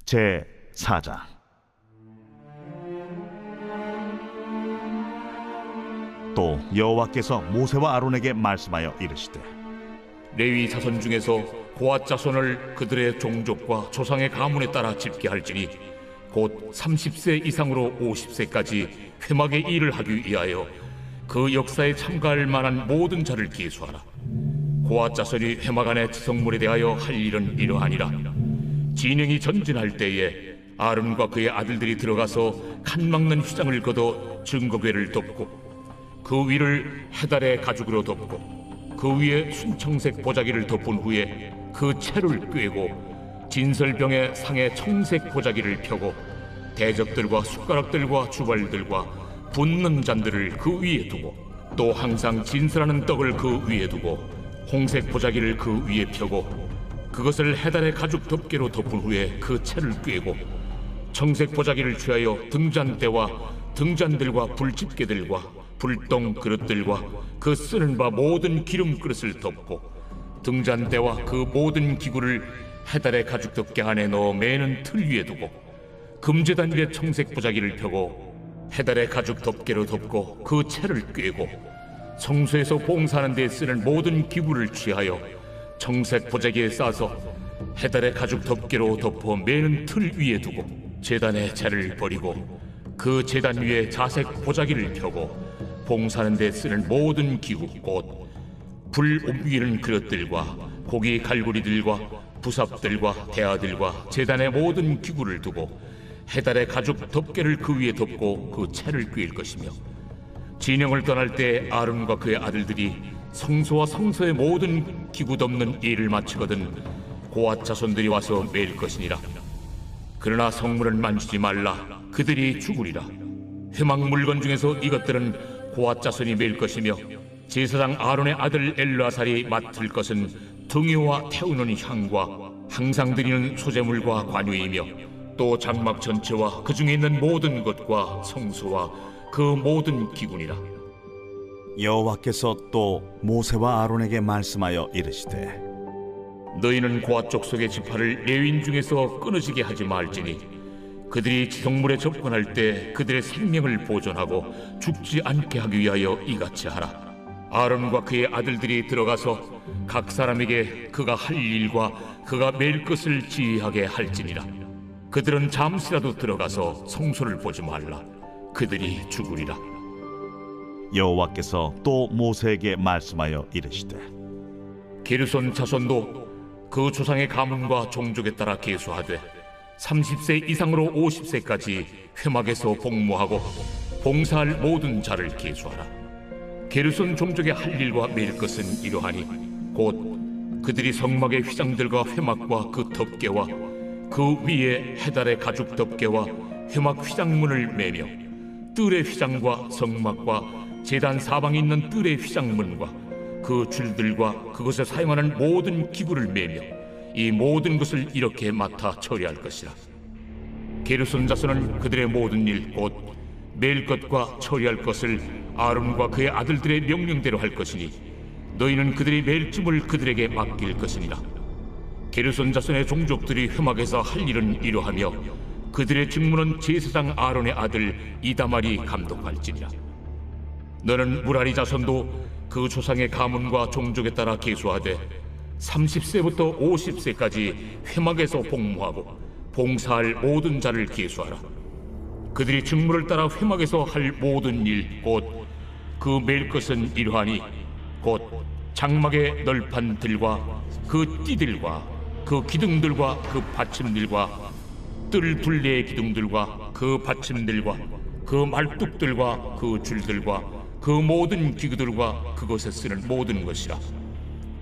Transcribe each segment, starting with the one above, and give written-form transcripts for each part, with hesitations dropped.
제 4장. 또 여호와께서 모세와 아론에게 말씀하여 이르시되, 레위 자손 중에서 고앗 자손을 그들의 종족과 조상의 가문에 따라 집계할지니 곧 30세 이상으로 50세까지 회막의 일을 하기 위하여 그 역사에 참가할 만한 모든 자를 계수하라. 고앗 자손이 회막 안의 지성물에 대하여 할 일은 이러하니라. 진영이 전진할 때에 아론과 그의 아들들이 들어가서 칸 막는 휘장을 걷어 증거궤를 덮고 그 위를 해달의 가죽으로 덮고 그 위에 순청색 보자기를 덮은 후에 그 채를 꿰고 진설병의 상에 청색 보자기를 펴고 대접들과 숟가락들과 주발들과 붓는 잔들을 그 위에 두고 또 항상 진설하는 떡을 그 위에 두고 홍색 보자기를 그 위에 펴고 그것을 해달의 가죽 덮개로 덮은 후에 그 채를 꿰고 청색 보자기를 취하여 등잔대와 등잔들과 불집게들과 불똥 그릇들과 그 쓰는 바 모든 기름 그릇을 덮고 등잔대와 그 모든 기구를 해달의 가죽 덮개 안에 넣어 매는 틀 위에 두고 금제단 위에 청색 보자기를 펴고 해달의 가죽 덮개로 덮고 그 채를 꿰고 성소에서 봉사하는 데 쓰는 모든 기구를 취하여 청색 보자기에 싸서 해달의 가죽 덮개로 덮어 매는 틀 위에 두고 제단의 채를 버리고 그 제단 위에 자색 보자기를 펴고 봉사하는 데 쓰는 모든 기구 곧 불 옮기는 그릇들과 고기 갈고리들과 부삽들과 대야들과 제단의 모든 기구를 두고 해달의 가죽 덮개를 그 위에 덮고 그 채를 꿰일 것이며 진영을 떠날 때 아론과 그의 아들들이 성소와 성소의 모든 기구 덮는 일을 마치거든 고앗 자손들이 와서 매일 것이니라. 그러나 성문은 만지지 말라. 그들이 죽으리라. 회막 물건 중에서 이것들은 고앗 자손이 매일 것이며 제사장 아론의 아들 엘르아살이 맡을 것은 등유와 태우는 향과 항상 드리는 소제물과 관유이며 또 장막 전체와 그 중에 있는 모든 것과 성소와 그 모든 기구니라. 여호와께서 또 모세와 아론에게 말씀하여 이르시되, 너희는 고앗 족속의 지파를 레위인 중에서 끊어지게 하지 말지니 그들이 지성물에 접근할 때 그들의 생명을 보존하고 죽지 않게 하기 위하여 이같이 하라. 아론과 그의 아들들이 들어가서 각 사람에게 그가 할 일과 그가 맬 것을 지휘하게 할지니라. 그들은 잠시라도 들어가서 성소를 보지 말라. 그들이 죽으리라. 여호와께서 또 모세에게 말씀하여 이르시되, 게르손 자손도 그 조상의 가문과 종족에 따라 계수하되 30세 이상으로 50세까지 회막에서 복무하고 봉사할 모든 자를 계수하라. 게르손 종족의 할 일과 맬 것은 이러하니 곧 그들이 성막의 휘장들과 회막과 그 덮개와 그 위에 해달의 가죽 덮개와 회막 휘장문을 매며 뜰의 휘장과 성막과 제단 사방에 있는 뜰의 휘장문과 그 줄들과 그것에 사용하는 모든 기구를 매며 이 모든 것을 이렇게 맡아 처리할 것이라. 게르손 자손은 그들의 모든 일 곧 맬 것과 처리할 것을 아론과 그의 아들들의 명령대로 할 것이니 너희는 그들이 맬 짐을 그들에게 맡길 것이니라. 게르손 자손의 종족들이 회막에서 할 일은 이러하며 그들의 직무는 제사장 아론의 아들 이다말이 감독할지니라. 너는 무라리 자손도 그 조상의 가문과 종족에 따라 계수하되 30세부터 50세까지 회막에서 복무하고 봉사할 모든 자를 계수하라. 그들이 직무를 따라 회막에서 할 모든 일 곧 그 맬 것은 이러하니 곧 장막의 널판들과 그 띠들과 그 기둥들과 그 받침들과 뜰 둘레의 기둥들과 그 받침들과 그 말뚝들과 그 줄들과 그 모든 기구들과 그것에 쓰는 모든 것이라.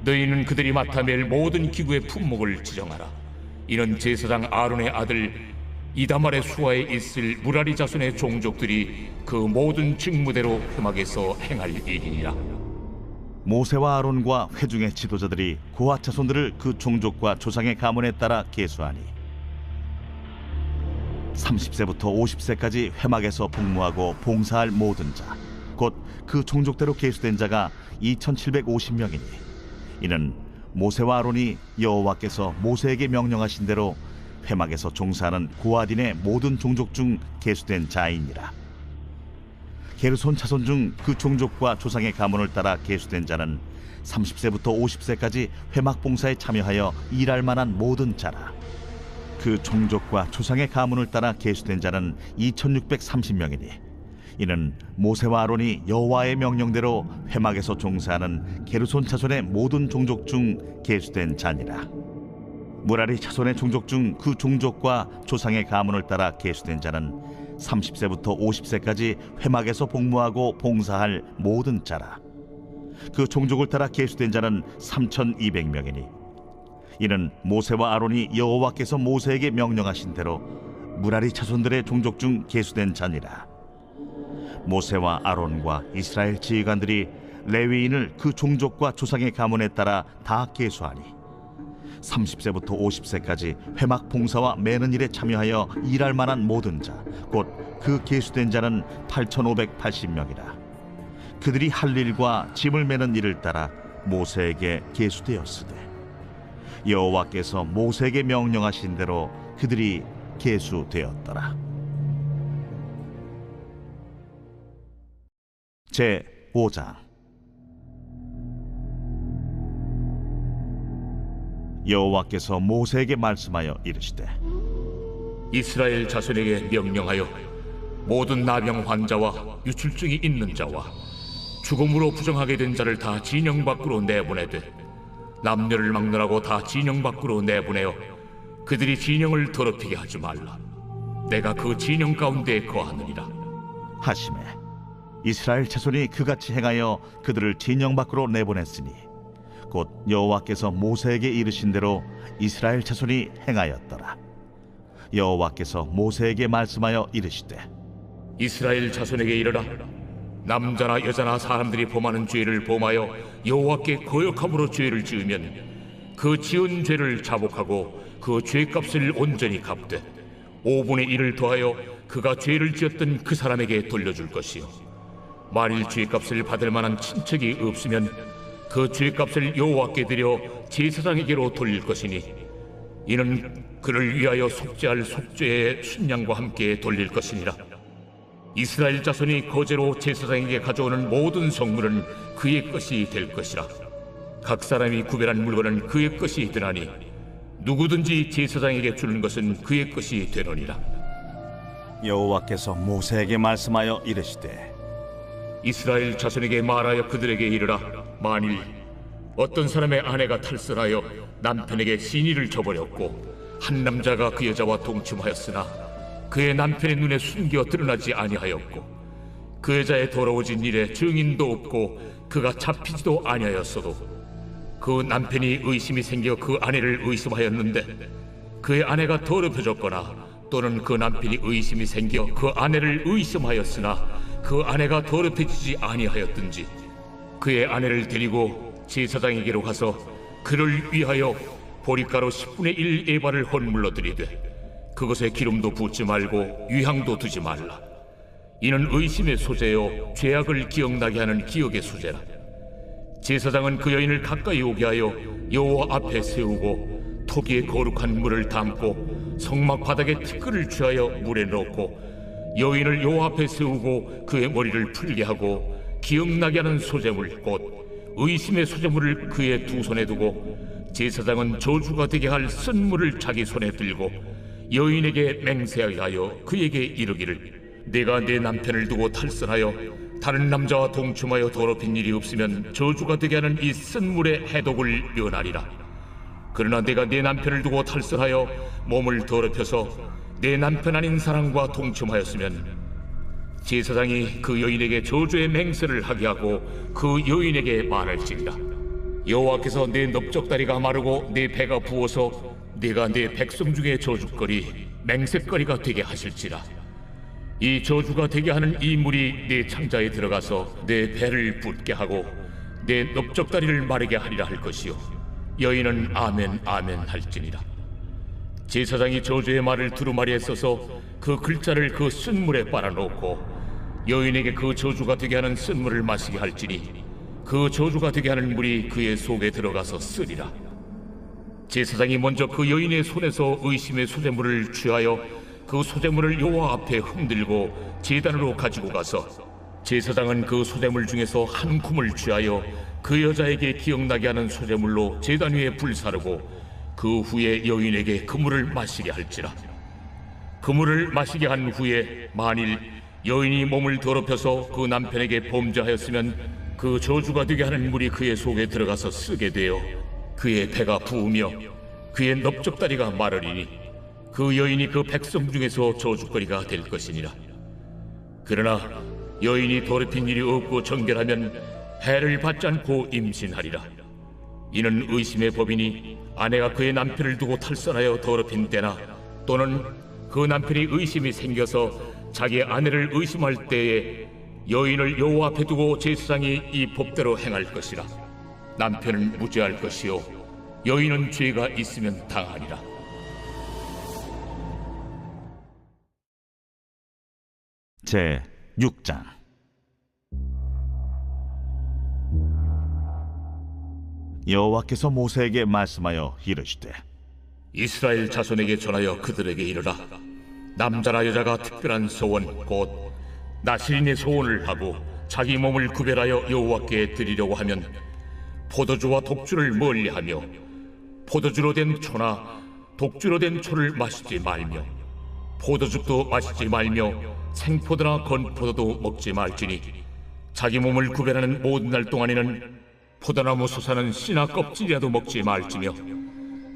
너희는 그들이 맡아 맬 모든 기구의 품목을 지정하라. 이는 제사장 아론의 아들 이다말의 수하에 있을 무라리 자손의 종족들이 그 모든 직무대로 회막에서 행할 일이니라. 모세와 아론과 회중의 지도자들이 고앗 자손들을 그 종족과 조상의 가문에 따라 계수하니 30세부터 50세까지 회막에서 복무하고 봉사할 모든 자 곧 그 종족대로 계수된 자가 2750명이니 이는 모세와 아론이 여호와께서 모세에게 명령하신 대로 회막에서 종사하는 고아딘의 모든 종족 중 계수된 자이니라. 게르손 차손 중 그 종족과 조상의 가문을 따라 계수된 자는 30세부터 50세까지 회막 봉사에 참여하여 일할 만한 모든 자라. 그 종족과 조상의 가문을 따라 계수된 자는 2630명이니 이는 모세와 아론이 여호와의 명령대로 회막에서 종사하는 게르손 차손의 모든 종족 중 계수된 자니라. 무라리 차손의 종족 중 그 종족과 조상의 가문을 따라 계수된 자는 30세부터 50세까지 회막에서 복무하고 봉사할 모든 자라. 그 종족을 따라 계수된 자는 3200명이니 이는 모세와 아론이 여호와께서 모세에게 명령하신 대로 무라리 차손들의 종족 중 계수된 자니라. 모세와 아론과 이스라엘 지휘관들이 레위인을 그 종족과 조상의 가문에 따라 다 계수하니 30세부터 50세까지 회막 봉사와 매는 일에 참여하여 일할 만한 모든 자 곧 그 계수된 자는 8580명이라. 그들이 할 일과 짐을 매는 일을 따라 모세에게 계수되었으되 여호와께서 모세에게 명령하신 대로 그들이 계수되었더라. 제 5장. 여호와께서 모세에게 말씀하여 이르시되 이스라엘 자손에게 명령하여 모든 나병 환자와 유출증이 있는 자와 죽음으로 부정하게 된 자를 다 진영 밖으로 내보내되 남녀를 막론하고 다 진영 밖으로 내보내어 그들이 진영을 더럽히게 하지 말라. 내가 그 진영 가운데 거하느니라 하시매 이스라엘 자손이 그같이 행하여 그들을 진영 밖으로 내보냈으니 곧 여호와께서 모세에게 이르신 대로 이스라엘 자손이 행하였더라. 여호와께서 모세에게 말씀하여 이르시되 이스라엘 자손에게 이르라. 남자나 여자나 사람들이 범하는 죄를 범하여 여호와께 거역함으로 죄를 지으면 그 지은 죄를 자복하고 그 죄값을 온전히 갚되 5분의 1을 더하여 그가 죄를 지었던 그 사람에게 돌려줄 것이요 만일 죄값을 받을 만한 친척이 없으면 그 죄값을 여호와께 드려 제사장에게로 돌릴 것이니 이는 그를 위하여 속죄할 속죄의 순양과 함께 돌릴 것이니라. 이스라엘 자손이 거제로 제사장에게 가져오는 모든 성물은 그의 것이 될 것이라. 각 사람이 구별한 물건은 그의 것이 되나니 누구든지 제사장에게 주는 것은 그의 것이 되느니라. 여호와께서 모세에게 말씀하여 이르시되 이스라엘 자손에게 말하여 그들에게 이르라. 만일 어떤 사람의 아내가 탈선하여 남편에게 시니를 저버렸고 한 남자가 그 여자와 동침하였으나 그의 남편의 눈에 숨겨 드러나지 아니하였고 그 여자의 더러워진 일에 증인도 없고 그가 잡히지도 아니하였어도 그 남편이 의심이 생겨 그 아내를 의심하였는데 그의 아내가 더럽혀졌거나 또는 그 남편이 의심이 생겨 그 아내를 의심하였으나 그 아내가 더럽혀지지 아니하였든지 그의 아내를 데리고 제사장에게로 가서 그를 위하여 보리가루 10분의 1 에바를 헌물로 드리되 그것에 기름도 붓지 말고 유향도 두지 말라. 이는 의심의 소재요 죄악을 기억나게 하는 기억의 소재라. 제사장은 그 여인을 가까이 오게 하여 여호와 앞에 세우고 토기에 거룩한 물을 담고 성막 바닥에 티끌을 취하여 물에 넣고 여인을 여호와 앞에 세우고 그의 머리를 풀게 하고 기억나게 하는 소재물 곧 의심의 소재물을 그의 두 손에 두고 제사장은 저주가 되게 할 쓴물을 자기 손에 들고 여인에게 맹세하여 그에게 이르기를 내가 내 남편을 두고 탈선하여 다른 남자와 동침하여 더럽힌 일이 없으면 저주가 되게 하는 이 쓴물의 해독을 면하리라. 그러나 내가 내 남편을 두고 탈선하여 몸을 더럽혀서 내 남편 아닌 사람과 동침하였으면 제사장이 그 여인에게 저주의 맹세를 하게 하고 그 여인에게 말할지니라. 여호와께서 내 넓적다리가 마르고 내 배가 부어서 네가 내 백성 중에 저주거리 맹세거리가 되게 하실지라. 이 저주가 되게 하는 이 물이 내 창자에 들어가서 내 배를 붓게 하고 내 넓적다리를 마르게 하리라 할 것이요 여인은 아멘 아멘 할지니라. 제사장이 저주의 말을 두루마리에 써서 그 글자를 그 쓴물에 빨아놓고 여인에게 그 저주가 되게 하는 쓴물을 마시게 할지니 그 저주가 되게 하는 물이 그의 속에 들어가서 쓰리라. 제사장이 먼저 그 여인의 손에서 의심의 소재물을 취하여 그 소재물을 여호와 앞에 흔들고 제단으로 가지고 가서 제사장은 그 소재물 중에서 한 쿰을 취하여 그 여자에게 기억나게 하는 소재물로 제단 위에 불사르고 그 후에 여인에게 그 물을 마시게 할지라. 그 물을 마시게 한 후에 만일 여인이 몸을 더럽혀서 그 남편에게 범죄하였으면 그 저주가 되게 하는 물이 그의 속에 들어가서 쓰게 되어 그의 배가 부으며 그의 넓적다리가 마르리니 그 여인이 그 백성 중에서 저주거리가 될 것이니라. 그러나 여인이 더럽힌 일이 없고 정결하면 해를 받지 않고 임신하리라. 이는 의심의 법이니 아내가 그의 남편을 두고 탈선하여 더럽힌 때나 또는 그 남편이 의심이 생겨서 자기 아내를 의심할 때에 여인을 여호와 앞에 두고 제사장이 이 법대로 행할 것이라. 남편은 무죄할 것이요 여인은 죄가 있으면 당하리라. 제 6장. 여호와께서 모세에게 말씀하여 이르시되 이스라엘 자손에게 전하여 그들에게 이르라. 남자나 여자가 특별한 소원 곧 나실인의 소원을 하고 자기 몸을 구별하여 여호와께 드리려고 하면 포도주와 독주를 멀리하며 포도주로 된 초나 독주로 된 초를 마시지 말며 포도죽도 마시지 말며 생포도나 건포도도 먹지 말지니 자기 몸을 구별하는 모든 날 동안에는 포도나무 솟아는 씨나 껍질이라도 먹지 말지며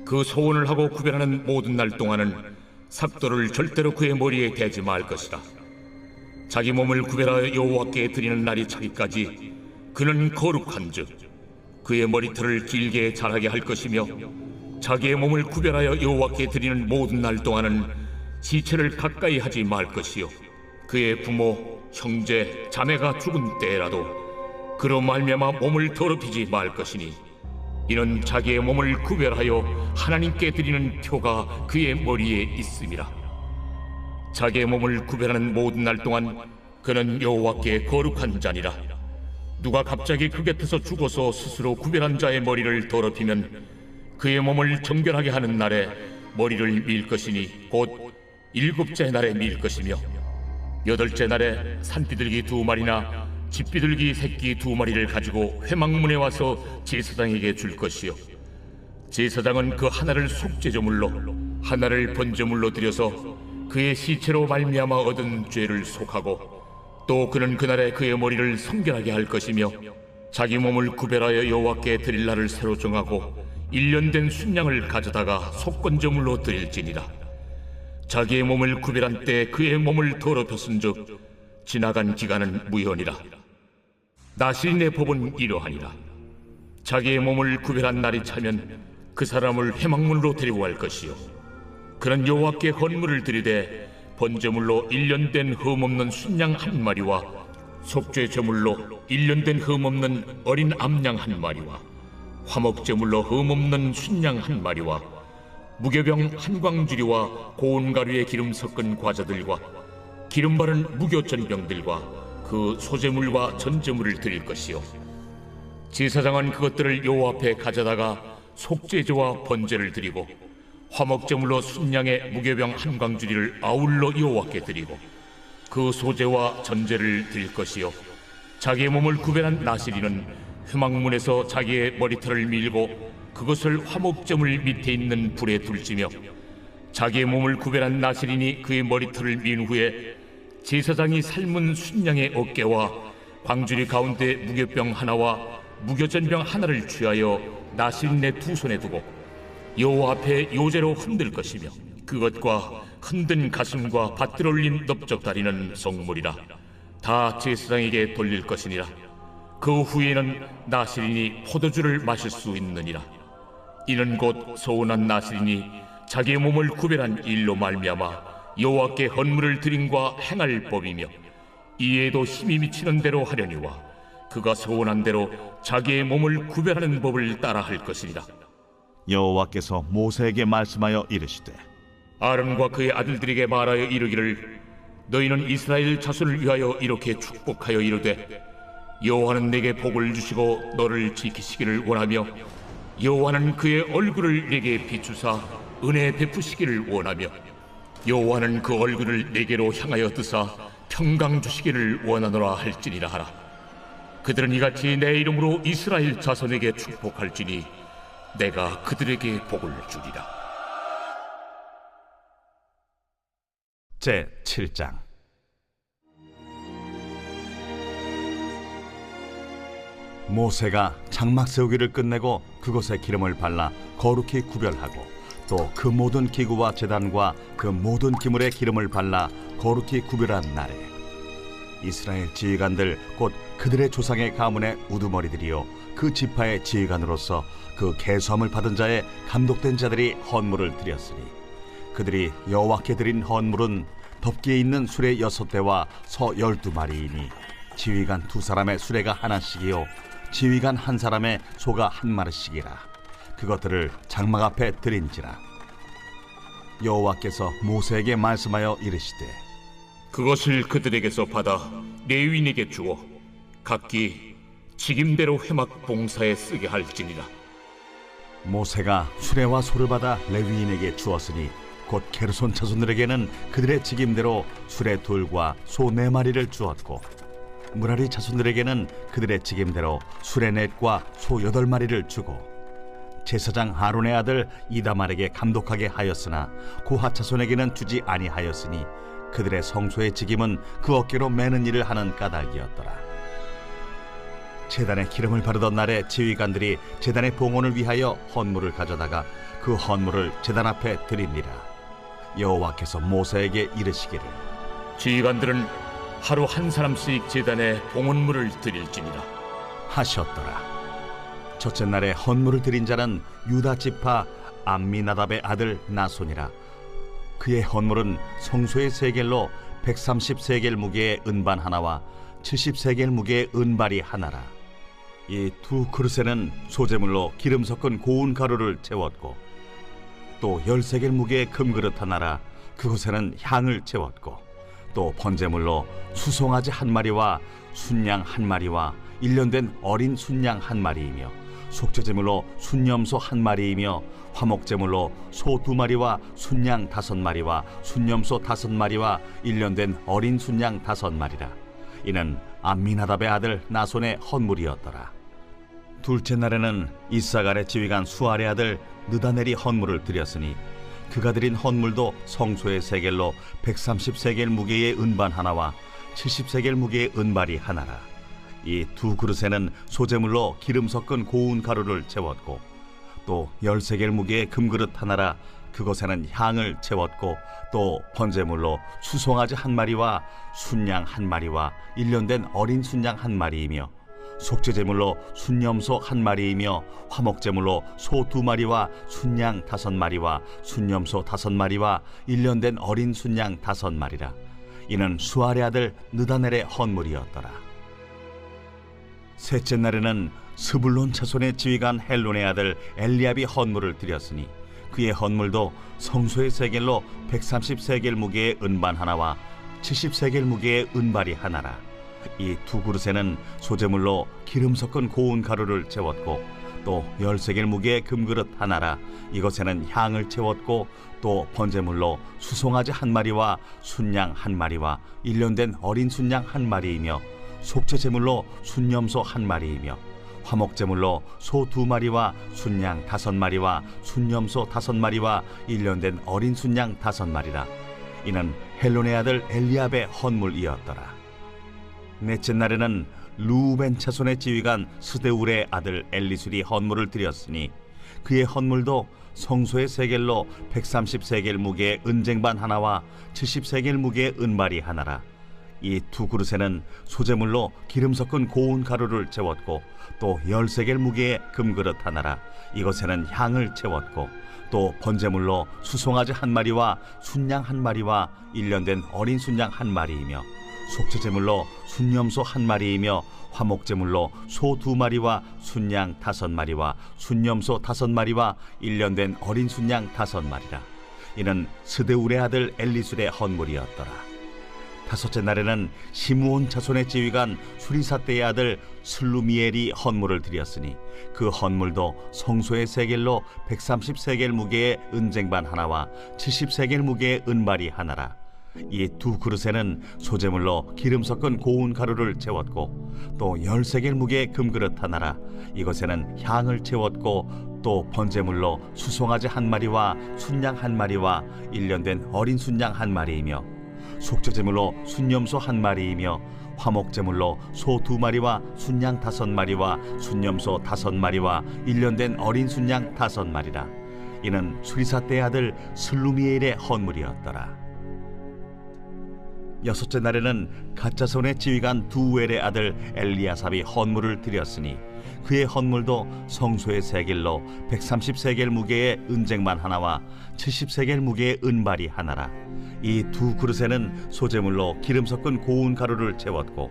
그 소원을 하고 구별하는 모든 날 동안은 삭도를 절대로 그의 머리에 대지 말 것이라. 자기 몸을 구별하여 여호와께 드리는 날이 차기까지 그는 거룩한즉 그의 머리털을 길게 자라게 할 것이며 자기의 몸을 구별하여 여호와께 드리는 모든 날 동안은 시체를 가까이 하지 말 것이요 그의 부모, 형제, 자매가 죽은 때라도 그로 말미암아 몸을 더럽히지 말 것이니 이는 자기의 몸을 구별하여 하나님께 드리는 표가 그의 머리에 있음이라. 자기의 몸을 구별하는 모든 날 동안 그는 여호와께 거룩한 자니라. 누가 갑자기 그 곁에서 죽어서 스스로 구별한 자의 머리를 더럽히면 그의 몸을 정결하게 하는 날에 머리를 밀 것이니 곧 7째 날에 밀 것이며 8째 날에 산비둘기 2마리나 집비둘기 새끼 2마리를 가지고 회막문에 와서 제사장에게 줄 것이요 제사장은 그 하나를 속죄제물로 하나를 번제물로 드려서 그의 시체로 말미암아 얻은 죄를 속하고 또 그는 그날에 그의 머리를 성결하게 할 것이며 자기 몸을 구별하여 여호와께 드릴 날을 새로 정하고 1년 된 순양을 가져다가 속건제물로 드릴지니라. 자기의 몸을 구별한 때 그의 몸을 더럽혔은즉 지나간 기간은 무효니라. 나실인의 법은 이러하니라. 자기의 몸을 구별한 날이 차면 그 사람을 회막문으로 데리고 갈 것이요 그는 여호와께 헌물을 드리되 번제물로 1년 된 흠없는 순양 1마리와 속죄 제물로 1년 된 흠없는 어린 암양 1마리와 화목제물로 흠없는 순양 1마리와 무교병 1광주리와 고운 가루에 기름 섞은 과자들과 기름 바른 무교전병들과 그 소제물과 전제물을 드릴 것이요 제사장은 그것들을 여호와 앞에 가져다가 속죄제와 번제를 드리고 화목제물로 순양의 무교병 1광주리를 아울러 여호와께 드리고 그 소제와 전제를 드릴 것이요 자기의 몸을 구별한 나실인은 회막문에서 자기의 머리털을 밀고 그것을 화목제물 밑에 있는 불에 둘지며 자기의 몸을 구별한 나실인이 그의 머리털을 민 후에 제사장이 삶은 순양의 어깨와 광주리 가운데 무교병 하나와 무교전병 하나를 취하여 나실인의 2손에 두고 여호와 앞에 요제로 흔들 것이며 그것과 흔든 가슴과 밭들 올린 넓적다리는 성물이라. 다 제사장에게 돌릴 것이니라. 그 후에는 나실인이 포도주를 마실 수 있느니라. 이는 곧 서운한 나실인이 자기의 몸을 구별한 일로 말미암아 여호와께 헌물을 드림과 행할 법이며 이에도 힘이 미치는 대로 하려니와 그가 서운한 대로 자기의 몸을 구별하는 법을 따라 할 것이니라. 여호와께서 모세에게 말씀하여 이르시되 아론과 그의 아들들에게 말하여 이르기를 너희는 이스라엘 자손을 위하여 이렇게 축복하여 이르되 여호와는 내게 복을 주시고 너를 지키시기를 원하며 여호와는 그의 얼굴을 내게 비추사 은혜 베푸시기를 원하며 여호와는 그 얼굴을 내게로 향하여 뜨사 평강 주시기를 원하노라 할지니라 하라. 그들은 이같이 내 이름으로 이스라엘 자손에게 축복할지니 내가 그들에게 복을 주리라. 제 7장. 모세가 장막 세우기를 끝내고 그곳에 기름을 발라 거룩히 구별하고 또 그 모든 기구와 제단과 그 모든 기물에 기름을 발라 거룩히 구별한 날에 이스라엘 지휘관들 곧 그들의 조상의 가문의 우두머리들이요 그 지파의 지휘관으로서 그 계수함을 받은 자의 감독된 자들이 헌물을 드렸으니 그들이 여호와께 드린 헌물은 덮기에 있는 수레 6대와 서 12마리이니 지휘관 2사람의 수레가 하나씩이요 지휘관 1사람의 소가 1마리씩이라. 그것들을 장막 앞에 드린지라. 여호와께서 모세에게 말씀하여 이르시되 그것을 그들에게서 받아 레위인에게 주어 각기 직임대로 회막 봉사에 쓰게 할지니라. 모세가 수레와 소를 받아 레위인에게 주었으니 곧 게르손 자손들에게는 그들의 직임대로 수레 2과 소 4마리를 주었고 므라리 자손들에게는 그들의 직임대로 수레 4과 소 8마리를 주고 제사장 아론의 아들 이다말에게 감독하게 하였으나 고핫 자손에게는 주지 아니하였으니 그들의 성소의 직임은 그 어깨로 매는 일을 하는 까닭이었더라. 제단에 기름을 바르던 날에 지휘관들이 제단의 봉헌을 위하여 헌물을 가져다가 그 헌물을 제단 앞에 드립니다. 여호와께서 모세에게 이르시기를 지휘관들은 하루 1사람씩 제단에 봉헌물을 드릴지니라 하셨더라. 첫째 날에 헌물을 드린 자는 유다 지파 암미나답의 아들 나손이라. 그의 헌물은 성소의 세겔로 130세겔 무게의 은반 하나와 70세겔 무게의 은발이 하나라. 이 2 그릇에는 소재물로 기름 섞은 고운 가루를 채웠고 또 10세겔 무게의 금그릇 하나라. 그곳에는 향을 채웠고 또 번제물로 수송아지 1마리와 순양 1마리와 1년 된 어린 순양 1마리이며 속죄제물로 순염소 1마리이며 화목제물로 소 2마리와 순양 5마리와 순염소 5마리와 1년 된 어린 순양 5마리라. 이는 암미나답의 아들 나손의 헌물이었더라. 둘째 날에는 이사갈의 지휘관 수알의 아들 느다넬이 헌물을 드렸으니 그가 드린 헌물도 성소의 세겔로 130세겔 무게의 은반 하나와 70세겔 무게의 은발이 하나라. 이 2 그릇에는 소재물로 기름 섞은 고운 가루를 채웠고 또 10세겔 무게의 금그릇 하나라. 그것에는 향을 채웠고 또 번제물로 수송아지 1마리와 순양 1마리와 1년 된 어린 순양 1마리이며 속죄제물로 순염소 1마리이며 화목제물로 소 2마리와 순양 5마리와 순염소 5마리와 1년 된 어린 순양 5마리라. 이는 수알의 아들 느다넬의 헌물이었더라. 셋째 날에는 스불론 자손의 지휘관 헬론의 아들 엘리압이 헌물을 드렸으니 그의 헌물도 성소의 세겔로 130세겔 무게의 은반 하나와 70세겔 무게의 은발이 하나라. 이 2 그릇에는 소재물로 기름 섞은 고운 가루를 채웠고 또 10세겔 무게의 금그릇 하나라. 이것에는 향을 채웠고 또 번제물로 수송아지 1마리와 순양 1마리와 1년 된 어린 순양 1마리이며 속죄제물로 순염소 1마리이며 화목제물로 소 2마리와 순양 5마리와 순염소 5마리와 1년 된 어린 순양 5마리라. 이는 헬론의 아들 엘리압의 헌물이었더라. 넷째 날에는 루벤 자손의 지휘관 스데울의 아들 엘리술이 헌물을 드렸으니 그의 헌물도 성소의 세겔로 130세겔 무게의 은쟁반 하나와 70세겔 무게의 은발이 하나라. 이 2 그릇에는 소재물로 기름 섞은 고운 가루를 채웠고 또 10세겔 무게의 금그릇 하나라. 이것에는 향을 채웠고 또 번제물로 수송아지 1마리와 순양 1마리와 1년 된 어린 순양 1마리이며 속죄제물로 순염소 1마리이며 화목제물로 소 2마리와 순양 5마리와 순염소 5마리와 1년 된 어린 순양 5마리라. 이는 스데울의 아들 엘리술의 헌물이었더라. 다섯째 날에는 시므온 자손의 지휘관 수리사떼의 아들 슬루미엘이 헌물을 드렸으니 그 헌물도 성소의 세겔로 130세겔 무게의 은쟁반 하나와 70세겔 무게의 은발이 하나라. 이 두 그릇에는 소재물로 기름 섞은 고운 가루를 채웠고 또 10세겔 무게의 금그릇 하나라. 이것에는 향을 채웠고 또 번제물로 수송아지 한 마리와 순양 한 마리와 1년 된 어린 순양 한 마리이며 속죄제물로 순염소 한 마리이며 화목제물로 소 2마리와 순양 5마리와 순염소 5마리와 1년 된 어린 순양 5마리라. 이는 수리사떼의 아들 슬루미엘의 헌물이었더라. 여섯째 날에는 갓자손의 지휘관 두엘의 아들 엘리야삽이 헌물을 드렸으니 그의 헌물도 성소의 세겔로 130세겔 무게의 은쟁반 하나와 70세겔 무게의 은발이 하나라. 이 두 그릇에는 소재물로 기름 섞은 고운 가루를 채웠고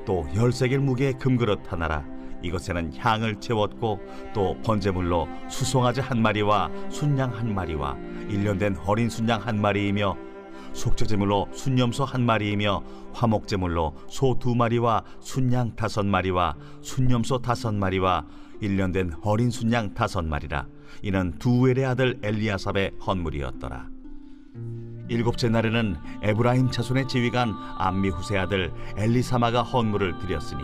또 10세겔 무게의 금그릇 하나라. 이것에는 향을 채웠고 또 번제물로 수송아지 한 마리와 순양 한 마리와 1년 된 어린 순양 한 마리이며 속죄제물로 순염소 한 마리이며 화목제물로 소 2마리와 순양 5마리와 순염소 5마리와 1년 된 어린 순양 5마리라. 이는 두엘의 아들 엘리야삽의 헌물이었더라. 일곱째 날에는 에브라임 자손의 지휘관 암미후세 아들 엘리사마가 헌물을 드렸으니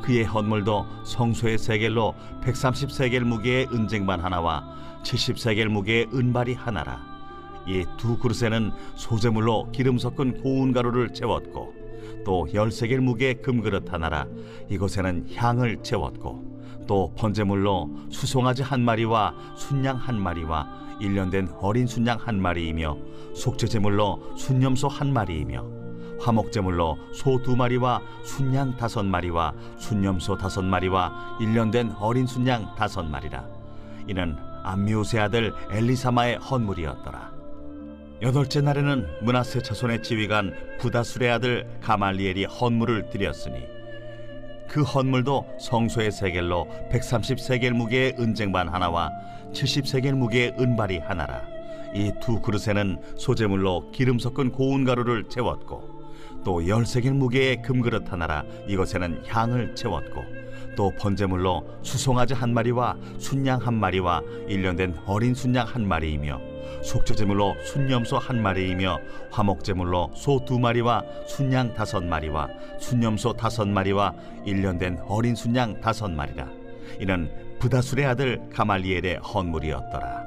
그의 헌물도 성소의 세겔로 130세겔 무게의 은쟁반 하나와 70세겔 무게의 은발이 하나라. 이 두 그릇에는 소재물로 기름 섞은 고운 가루를 채웠고 또 10세겔 무게의 금그릇 하나라. 이것에는 향을 채웠고 또 번제물로 수송아지 한 마리와 순양 한 마리와 1년 된 어린 순양 한 마리이며 속죄제물로 순염소 한 마리이며 화목제물로 소 2마리와 순양 5마리와 순염소 5마리와 1년 된 어린 순양 5마리라. 이는 암미우세 아들 엘리사마의 헌물이었더라. 여덟째 날에는 므낫세 자손의 지휘관 부다술의 아들 가말리엘이 헌물을 드렸으니 그 헌물도 성소의 세겔로 130세겔 무게의 은쟁반 하나와 70세겔 무게의 은발이 하나라. 이 두 그릇에는 소재물로 기름 섞은 고운 가루를 채웠고 또 10세겔 무게의 금그릇 하나라. 이것에는 향을 채웠고 또 번제물로 수송아지 한 마리와 순양 한 마리와 1년 된 어린 순양 한 마리이며 속죄제물로 순염소 한 마리이며 화목제물로 소 2마리와 순양 5마리와 순염소 5마리와 1년 된 어린 순양 5마리라. 이는 부다술의 아들 가말리엘의 헌물이었더라.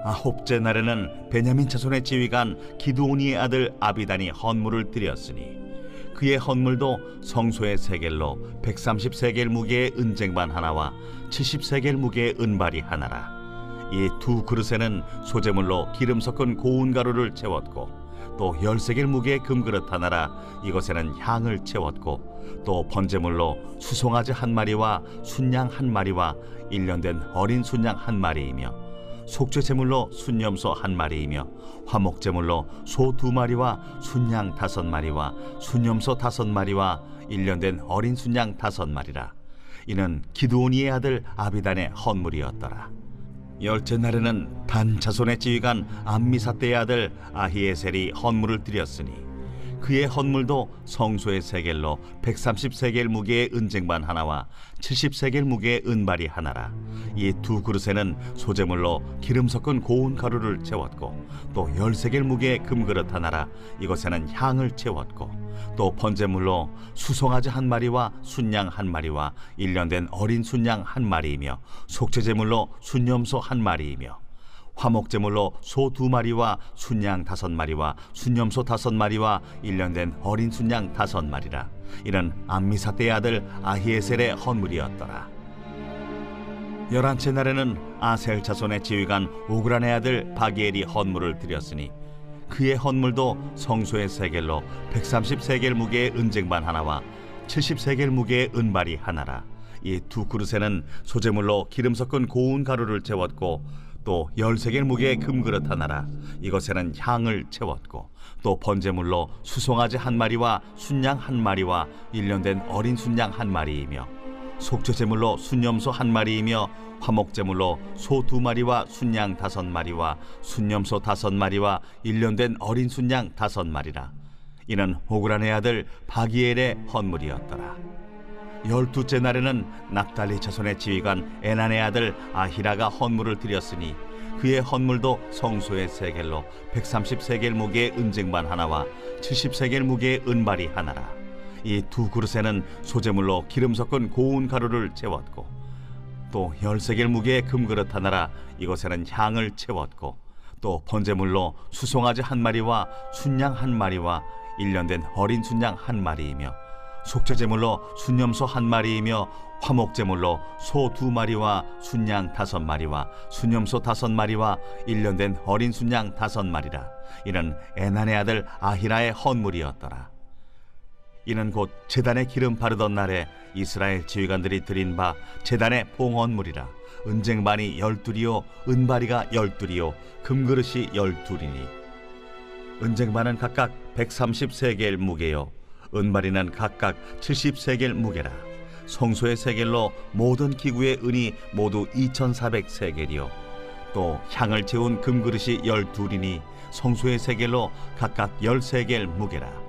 아홉째 날에는 베냐민 자손의 지휘관 기드오니의 아들 아비단이 헌물을 드렸으니 그의 헌물도 성소의 세겔로 130세겔 무게의 은쟁반 하나와 70세겔 무게의 은발이 하나라. 이 두 그릇에는 소재물로 기름 섞은 고운 가루를 채웠고 또 10세겔 무게의 금그릇 하나라. 이것에는 향을 채웠고 또 번제물로 수송아지 한 마리와 순양 한 마리와 1년 된 어린 순양 한 마리이며 속죄제물로 순염소 한 마리이며 화목제물로 소 2마리와 순양 5마리와 순염소 5마리와 1년 된 어린 순양 5마리라. 이는 기드오니의 아들 아비단의 헌물이었더라. 열째 날에는 단 자손의 지휘관 암미사떼의 아들 아히에셀이 헌물을 드렸으니 그의 헌물도 성소의 세겔로 130세겔 무게의 은쟁반 하나와 70세겔 무게의 은발이 하나라. 이 두 그릇에는 소재물로 기름 섞은 고운 가루를 채웠고 또 10세겔 무게의 금그릇 하나라. 이것에는 향을 채웠고 또 번제물로 수송아지 한 마리와 순양 한 마리와 1년 된 어린 순양 한 마리이며 속죄제물로 순염소 한 마리이며 화목제물로 소 2마리와 순양 5마리와 순염소 5마리와 1년 된 어린 순양 5마리라. 이는 암미사떼의 아들 아히에셀의 헌물이었더라. 11째 날에는 아셀 자손의 지휘관 오그란의 아들 바기엘이 헌물을 드렸으니 그의 헌물도 성소의 세겔로 130세겔 무게의 은쟁반 하나와 70세겔 무게의 은발이 하나라. 이 두 그릇에는 소재물로 기름 섞은 고운 가루를 채웠고 또 10세겔 무게의 금그릇 하나라. 이것에는 향을 채웠고 또 번제물로 수송아지 한 마리와 순양 한 마리와 1년 된 어린 순양 한 마리이며 속죄제물로 순염소 한 마리이며 화목제물로 소 2마리와 순양 5마리와 순염소 5마리와 1년 된 어린 순양 5마리라. 이는 호그란의 아들 바기엘의 헌물이었더라. 12째 날에는 납달리 자손의 지휘관 에난의 아들 아히라가 헌물을 드렸으니 그의 헌물도 성소의 세겔로 130세겔 무게의 은쟁반 하나와 70세겔 무게의 은발이 하나라. 이 두 그릇에는 소재물로 기름 섞은 고운 가루를 채웠고 또 10세겔 무게의 금그릇 하나라. 이것에는 향을 채웠고 또 번제물로 수송아지 한 마리와 순양 한 마리와 1년 된 어린 순양 한 마리이며 속죄제물로 순염소 한 마리이며 화목제물로 소 2마리와 순양 5마리와 순염소 5마리와 1년 된 어린 순양 5마리라. 이는 에난의 아들 아히라의 헌물이었더라. 이는 곧 제단에 기름 바르던 날에 이스라엘 지휘관들이 드린 바 제단의 봉헌물이라. 은쟁반이 12이요 은바리가 12이요 금그릇이 12이니 은쟁반은 각각 130세겔 무게요 은바리는 각각 70세겔 무게라. 성소의 세겔로 모든 기구의 은이 모두 2400세겔이요 또 향을 채운 금그릇이 12이니 성소의 세겔로 각각 10세겔 무게라.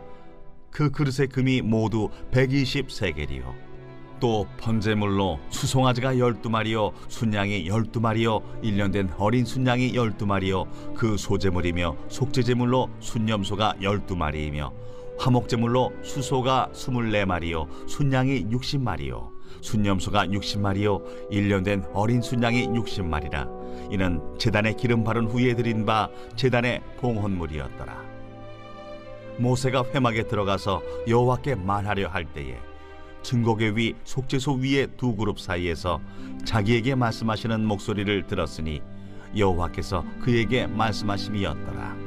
그 그릇의 금이 모두 120세겔이요 또 번제물로 수송아지가 12마리요 순양이 12마리요 1년 된 어린 순양이 12마리요 그 소제물이며 속죄제물로 순염소가 12마리이며 화목제물로 수소가 24마리요 순양이 60마리요 순염소가 60마리요 1년 된 어린 순양이 60마리라. 이는 제단에 기름 바른 후에 드린 바 제단의 봉헌물이었더라. 모세가 회막에 들어가서 여호와께 말하려 할 때에 증거궤 위 속죄소 위의 두 그룹 사이에서 자기에게 말씀하시는 목소리를 들었으니 여호와께서 그에게 말씀하심이었더라.